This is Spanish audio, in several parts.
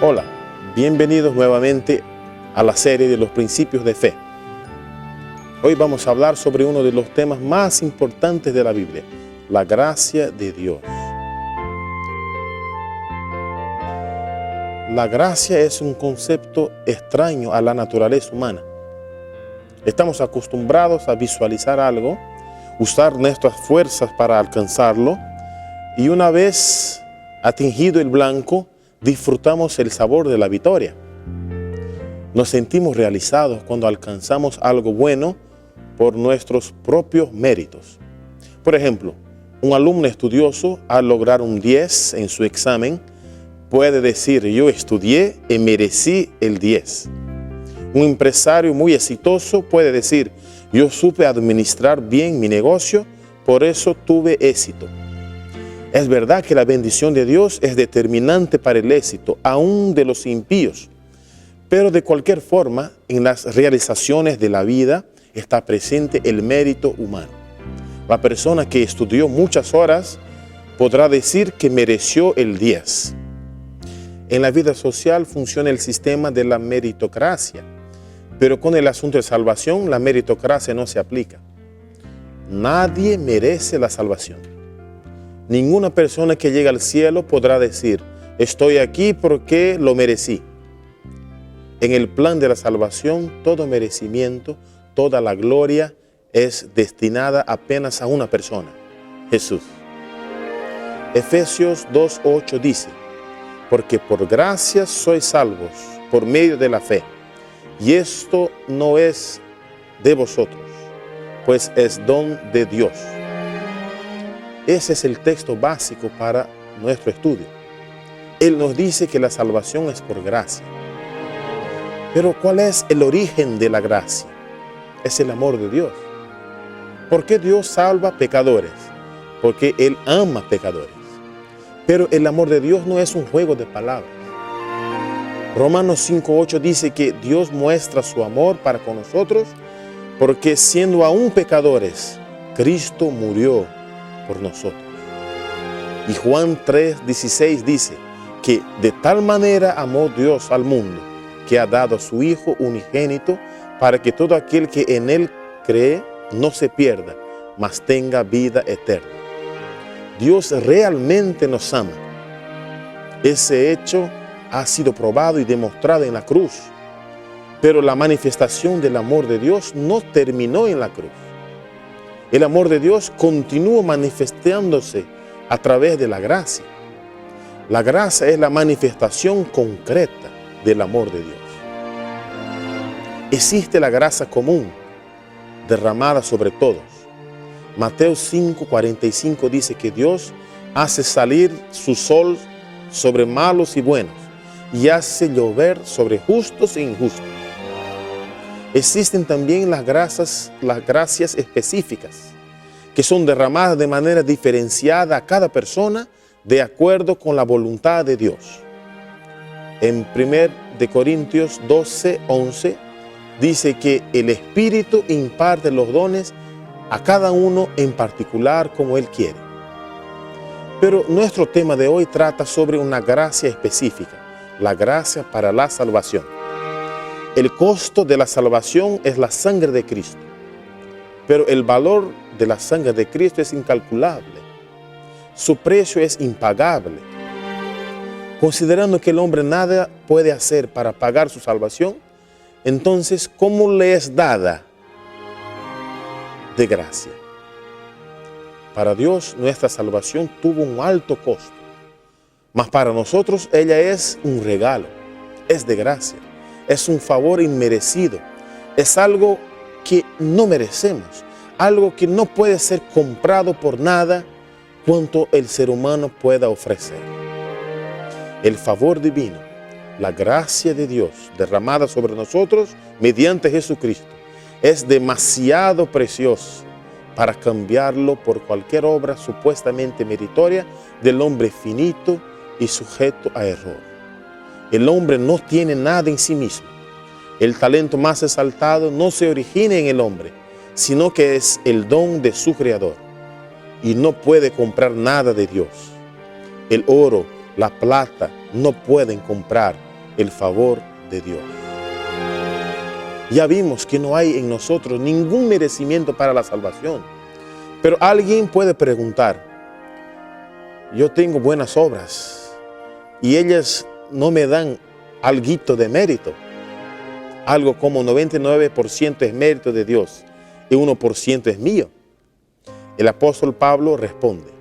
Hola, bienvenidos nuevamente a la serie de los principios de fe. Hoy vamos a hablar sobre uno de los temas más importantes de la Biblia, la gracia de Dios. La gracia es un concepto extraño a la naturaleza humana. Estamos acostumbrados a visualizar algo, usar nuestras fuerzas para alcanzarlo, y una vez atingido el blanco, disfrutamos el sabor de la victoria. Nos sentimos realizados cuando alcanzamos algo bueno por nuestros propios méritos. Por ejemplo, un alumno estudioso al lograr un 10 en su examen puede decir: yo estudié y merecí el 10. Un empresario muy exitoso puede decir: yo supe administrar bien mi negocio, por eso tuve éxito. Es verdad que la bendición de Dios es determinante para el éxito, aún de los impíos. Pero de cualquier forma, en las realizaciones de la vida está presente el mérito humano. La persona que estudió muchas horas podrá decir que mereció el 10. En la vida social funciona el sistema de la meritocracia, pero con el asunto de salvación, la meritocracia no se aplica. Nadie merece la salvación. Ninguna persona que llega al cielo podrá decir: estoy aquí porque lo merecí. En el plan de la salvación, todo merecimiento, toda la gloria es destinada apenas a una persona: Jesús. Efesios 2:8 dice: porque por gracia sois salvos por medio de la fe, y esto no es de vosotros, pues es don de Dios. Ese es el texto básico para nuestro estudio. Él nos dice que la salvación es por gracia. Pero ¿cuál es el origen de la gracia? Es el amor de Dios. ¿Por qué Dios salva pecadores? Porque Él ama pecadores. Pero el amor de Dios no es un juego de palabras. Romanos 5:8 dice que Dios muestra su amor para con nosotros porque siendo aún pecadores, Cristo murió por nosotros. Y Juan 3:16 dice que de tal manera amó Dios al mundo que ha dado a su Hijo unigénito para que todo aquel que en Él cree no se pierda, mas tenga vida eterna. Dios realmente nos ama. Ese hecho ha sido probado y demostrado en la cruz. Pero la manifestación del amor de Dios no terminó en la cruz. El amor de Dios continúa manifestándose a través de la gracia. La gracia es la manifestación concreta del amor de Dios. Existe la gracia común, derramada sobre todos. Mateo 5:45 dice que Dios hace salir su sol sobre malos y buenos y hace llover sobre justos e injustos. Existen también las gracias específicas, que son derramadas de manera diferenciada a cada persona de acuerdo con la voluntad de Dios. En 1 Corintios 12:11 dice que el Espíritu imparte los dones a cada uno en particular como Él quiere. Pero nuestro tema de hoy trata sobre una gracia específica, la gracia para la salvación. El costo de la salvación es la sangre de Cristo, pero el valor de la sangre de Cristo es incalculable. Su precio es impagable. Considerando que el hombre nada puede hacer para pagar su salvación, entonces, ¿cómo le es dada? De gracia. Para Dios, nuestra salvación tuvo un alto costo, mas para nosotros ella es un regalo, es de gracia. Es un favor inmerecido, es algo que no merecemos, algo que no puede ser comprado por nada cuanto el ser humano pueda ofrecer. El favor divino, la gracia de Dios derramada sobre nosotros mediante Jesucristo, es demasiado precioso para cambiarlo por cualquier obra supuestamente meritoria del hombre finito y sujeto a error. El hombre no tiene nada en sí mismo. El talento más exaltado no se origina en el hombre, sino que es el don de su Creador. Y no puede comprar nada de Dios. El oro, la plata no pueden comprar el favor de Dios. Ya vimos que no hay en nosotros ningún merecimiento para la salvación. Pero alguien puede preguntar, yo tengo buenas obras y ellas no me dan alguito de mérito. Algo como 99% es mérito de Dios y 1% es mío. El apóstol Pablo responde,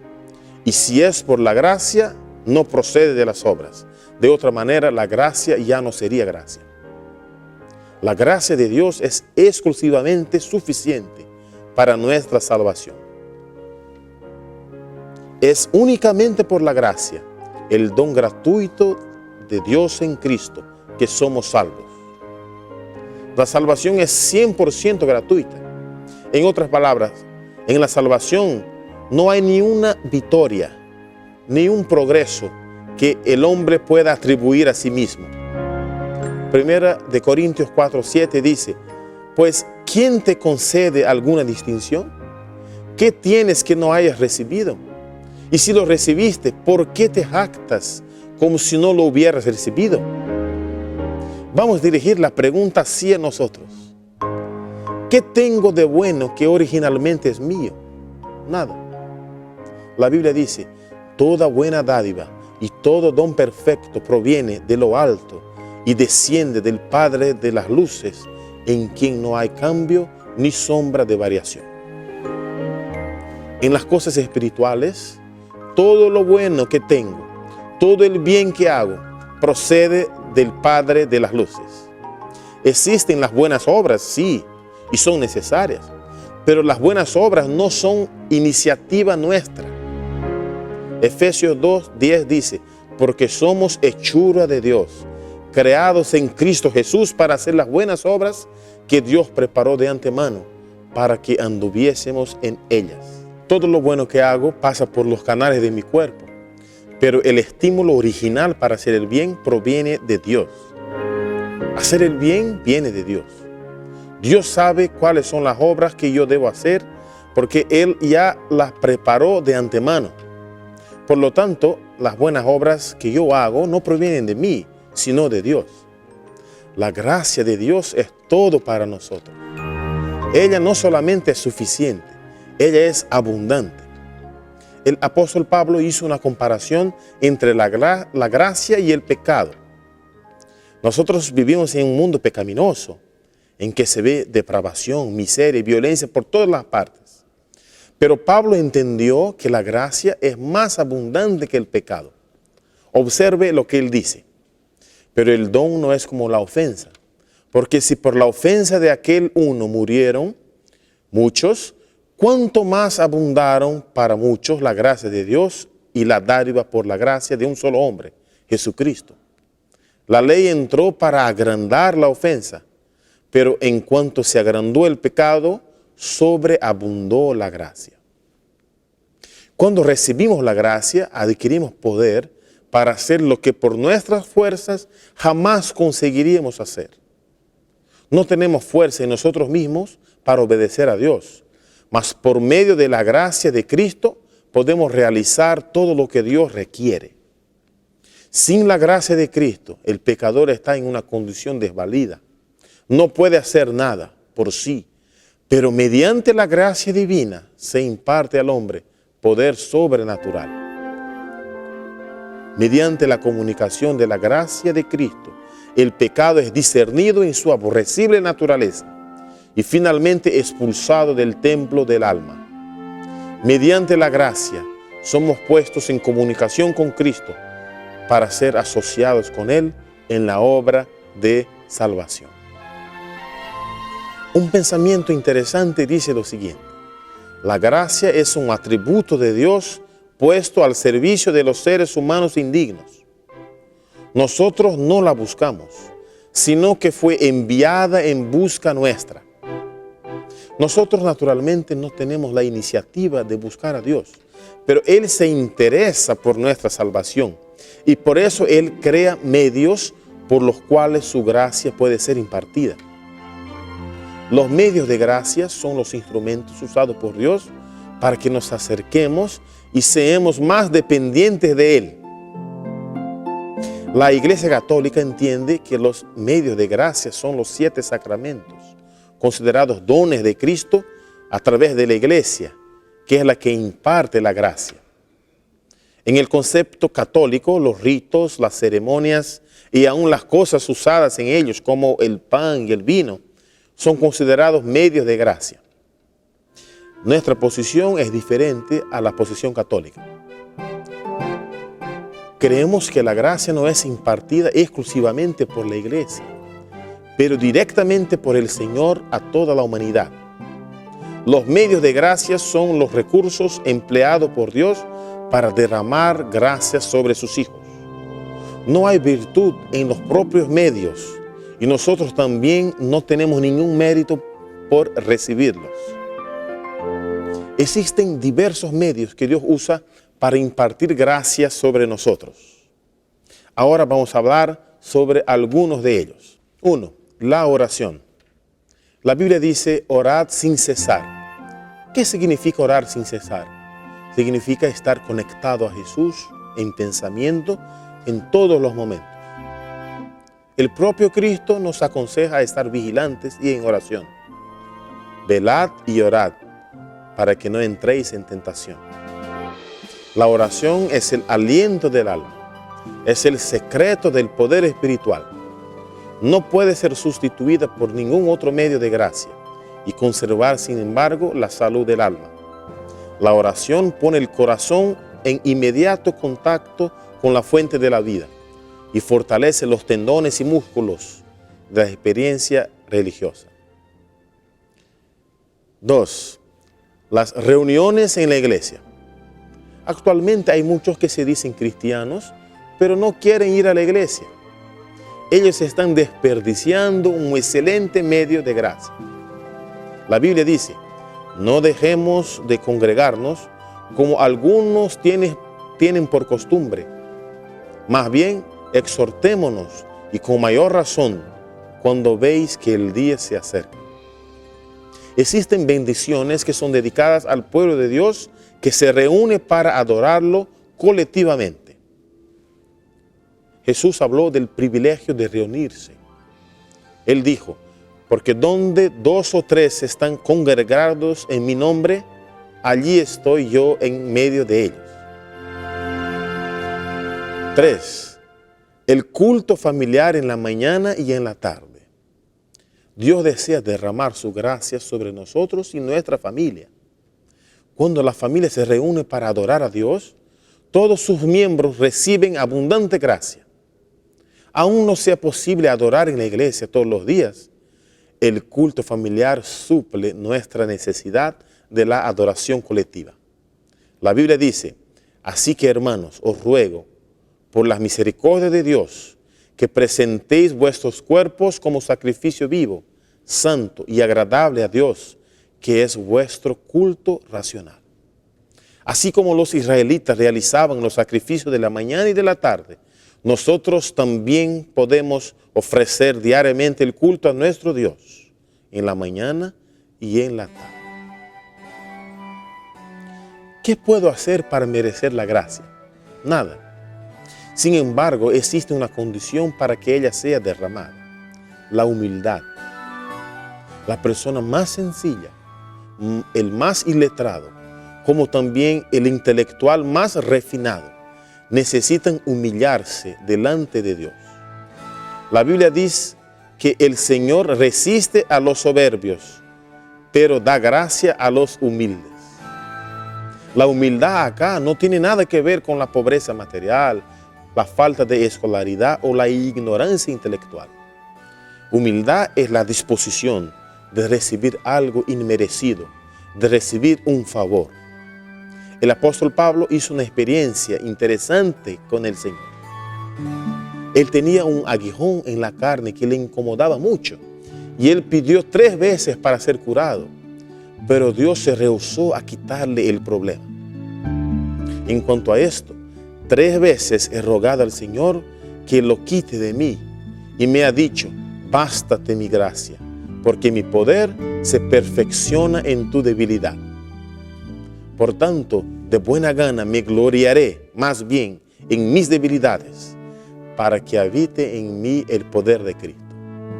y si es por la gracia, no procede de las obras. De otra manera, la gracia ya no sería gracia. La gracia de Dios es exclusivamente suficiente para nuestra salvación. Es únicamente por la gracia, el don gratuito de Dios en Cristo, que somos salvos. La salvación es 100% gratuita. En otras palabras, en la salvación no hay ni una victoria, ni un progreso que el hombre pueda atribuir a sí mismo. Primera de Corintios 4:7 dice, pues ¿quién te concede alguna distinción? ¿Qué tienes que no hayas recibido? Y si lo recibiste, ¿por qué te jactas como si no lo hubieras recibido? Vamos a dirigir la pregunta así a nosotros. ¿Qué tengo de bueno que originalmente es mío? Nada. La Biblia dice, toda buena dádiva y todo don perfecto proviene de lo alto y desciende del Padre de las luces, en quien no hay cambio ni sombra de variación. En las cosas espirituales, todo lo bueno que tengo, todo el bien que hago, procede del Padre de las luces. Existen las buenas obras, sí, y son necesarias, pero las buenas obras no son iniciativa nuestra. Efesios 2:10 dice, porque somos hechura de Dios, creados en Cristo Jesús para hacer las buenas obras que Dios preparó de antemano para que anduviésemos en ellas. Todo lo bueno que hago pasa por los canales de mi cuerpo, pero el estímulo original para hacer el bien proviene de Dios. Hacer el bien viene de Dios. Dios sabe cuáles son las obras que yo debo hacer porque Él ya las preparó de antemano. Por lo tanto, las buenas obras que yo hago no provienen de mí, sino de Dios. La gracia de Dios es todo para nosotros. Ella no solamente es suficiente, ella es abundante. El apóstol Pablo hizo una comparación entre la gracia y el pecado. Nosotros vivimos en un mundo pecaminoso, en que se ve depravación, miseria y violencia por todas las partes. Pero Pablo entendió que la gracia es más abundante que el pecado. Observe lo que él dice. Pero el don no es como la ofensa, porque si por la ofensa de aquel uno murieron muchos, ¿cuánto más abundaron para muchos la gracia de Dios y la dádiva por la gracia de un solo hombre, Jesucristo? La ley entró para agrandar la ofensa, pero en cuanto se agrandó el pecado, sobreabundó la gracia. Cuando recibimos la gracia, adquirimos poder para hacer lo que por nuestras fuerzas jamás conseguiríamos hacer. No tenemos fuerza en nosotros mismos para obedecer a Dios, mas por medio de la gracia de Cristo podemos realizar todo lo que Dios requiere. Sin la gracia de Cristo, el pecador está en una condición desvalida. No puede hacer nada por sí, pero mediante la gracia divina se imparte al hombre poder sobrenatural. Mediante la comunicación de la gracia de Cristo, el pecado es discernido en su aborrecible naturaleza y finalmente expulsado del templo del alma. Mediante la gracia somos puestos en comunicación con Cristo para ser asociados con Él en la obra de salvación. Un pensamiento interesante dice lo siguiente: la gracia es un atributo de Dios puesto al servicio de los seres humanos indignos. Nosotros no la buscamos, sino que fue enviada en busca nuestra. Nosotros naturalmente no tenemos la iniciativa de buscar a Dios, pero Él se interesa por nuestra salvación y por eso Él crea medios por los cuales su gracia puede ser impartida. Los medios de gracia son los instrumentos usados por Dios para que nos acerquemos y seamos más dependientes de Él. La Iglesia Católica entiende que los medios de gracia son los 7 sacramentos, considerados dones de Cristo a través de la Iglesia, que es la que imparte la gracia. En el concepto católico, los ritos, las ceremonias y aún las cosas usadas en ellos, como el pan y el vino, son considerados medios de gracia. Nuestra posición es diferente a la posición católica. Creemos que la gracia no es impartida exclusivamente por la Iglesia, pero directamente por el Señor a toda la humanidad. Los medios de gracia son los recursos empleados por Dios para derramar gracia sobre sus hijos. No hay virtud en los propios medios y nosotros también no tenemos ningún mérito por recibirlos. Existen diversos medios que Dios usa para impartir gracia sobre nosotros. Ahora vamos a hablar sobre algunos de ellos. 1. La oración. La Biblia dice, orad sin cesar. ¿Qué significa orar sin cesar? Significa estar conectado a Jesús en pensamiento en todos los momentos. El propio Cristo nos aconseja estar vigilantes y en oración. Velad y orad para que no entréis en tentación. La oración es el aliento del alma, es el secreto del poder espiritual. No puede ser sustituida por ningún otro medio de gracia y conservar, sin embargo, la salud del alma. La oración pone el corazón en inmediato contacto con la fuente de la vida y fortalece los tendones y músculos de la experiencia religiosa. 2. Las reuniones en la iglesia. Actualmente hay muchos que se dicen cristianos, pero no quieren ir a la iglesia. Ellos están desperdiciando un excelente medio de gracia. La Biblia dice, no dejemos de congregarnos como algunos tienen por costumbre. Más bien, exhortémonos y con mayor razón cuando veis que el día se acerca. Existen bendiciones que son dedicadas al pueblo de Dios que se reúne para adorarlo colectivamente. Jesús habló del privilegio de reunirse. Él dijo, porque donde 2 o 3 están congregados en mi nombre, allí estoy yo en medio de ellos. 3. El culto familiar en la mañana y en la tarde. Dios desea derramar su gracia sobre nosotros y nuestra familia. Cuando la familia se reúne para adorar a Dios, todos sus miembros reciben abundante gracia. Aún no sea posible adorar en la iglesia todos los días, el culto familiar suple nuestra necesidad de la adoración colectiva. La Biblia dice, así que hermanos, os ruego, por las misericordias de Dios, que presentéis vuestros cuerpos como sacrificio vivo, santo y agradable a Dios, que es vuestro culto racional. Así como los israelitas realizaban los sacrificios de la mañana y de la tarde, nosotros también podemos ofrecer diariamente el culto a nuestro Dios, en la mañana y en la tarde. ¿Qué puedo hacer para merecer la gracia? Nada. Sin embargo, existe una condición para que ella sea derramada: la humildad. La persona más sencilla, el más iletrado, como también el intelectual más refinado, necesitan humillarse delante de Dios. La Biblia dice que el Señor resiste a los soberbios, pero da gracia a los humildes. La humildad acá no tiene nada que ver con la pobreza material, la falta de escolaridad o la ignorancia intelectual. Humildad es la disposición de recibir algo inmerecido, de recibir un favor. El apóstol Pablo hizo una experiencia interesante con el Señor. Él tenía un aguijón en la carne que le incomodaba mucho y él pidió 3 veces para ser curado, pero Dios se rehusó a quitarle el problema. En cuanto a esto, 3 veces he rogado al Señor que lo quite de mí y me ha dicho, bástate mi gracia, porque mi poder se perfecciona en tu debilidad. Por tanto, de buena gana me gloriaré más bien en mis debilidades, para que habite en mí el poder de Cristo.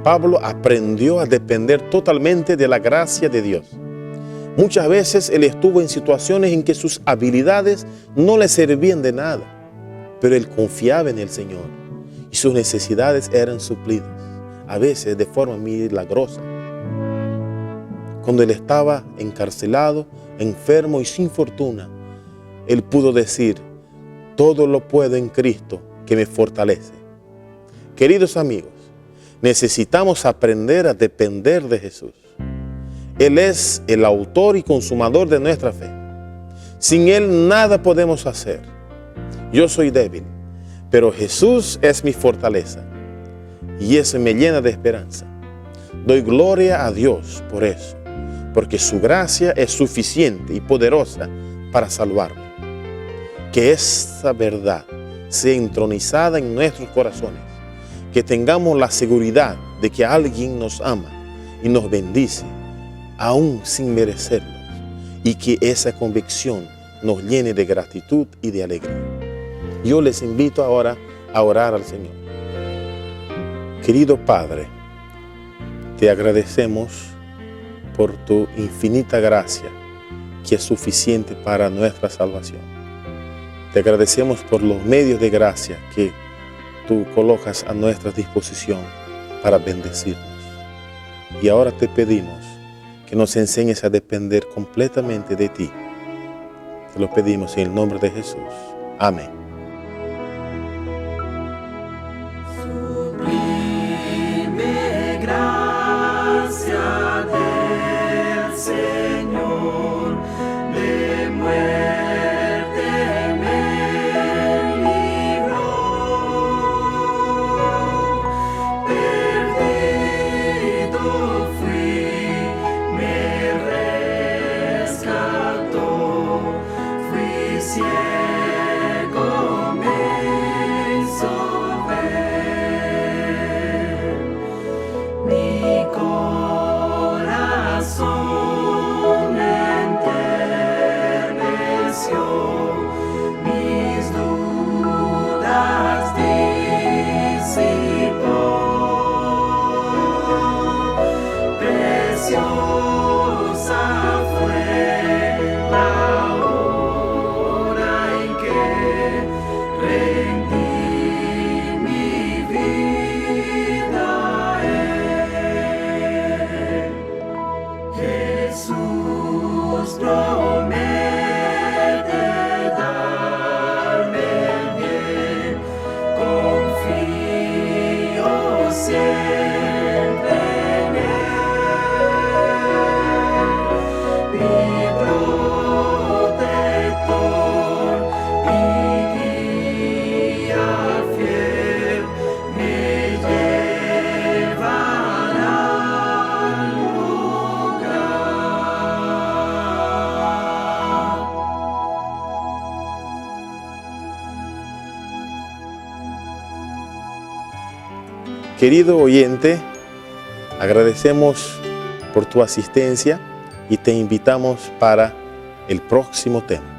Pablo aprendió a depender totalmente de la gracia de Dios. Muchas veces él estuvo en situaciones en que sus habilidades no le servían de nada, pero él confiaba en el Señor y sus necesidades eran suplidas, a veces de forma milagrosa. Cuando él estaba encarcelado, enfermo y sin fortuna, él pudo decir: todo lo puedo en Cristo que me fortalece. Queridos amigos, necesitamos aprender a depender de Jesús. Él es el autor y consumador de nuestra fe. Sin Él nada podemos hacer. Yo soy débil, pero Jesús es mi fortaleza y eso me llena de esperanza. Doy gloria a Dios por eso, porque su gracia es suficiente y poderosa para salvarme. Que esta verdad sea entronizada en nuestros corazones, que tengamos la seguridad de que alguien nos ama y nos bendice, aún sin merecerlo, y que esa convicción nos llene de gratitud y de alegría. Yo les invito ahora a orar al Señor. Querido Padre, te agradecemos por tu infinita gracia, que es suficiente para nuestra salvación. Te agradecemos por los medios de gracia que tú colocas a nuestra disposición para bendecirnos. Y ahora te pedimos que nos enseñes a depender completamente de ti. Te lo pedimos en el nombre de Jesús. Amén. Sublime gracia del Señor, de muerte me libró. Perdido fui, me rescató. Fui ciego, me hizo ver. Mi corazón enterneció, mis dudas disipó. Preciosa fue la hora en que rendí mi vida a Él. Jesús promete darme el bien, confío siempre en Él, mi protector y guía fiel, me llevará al hogar. Querido oyente, agradecemos por tu asistencia y te invitamos para el próximo tema.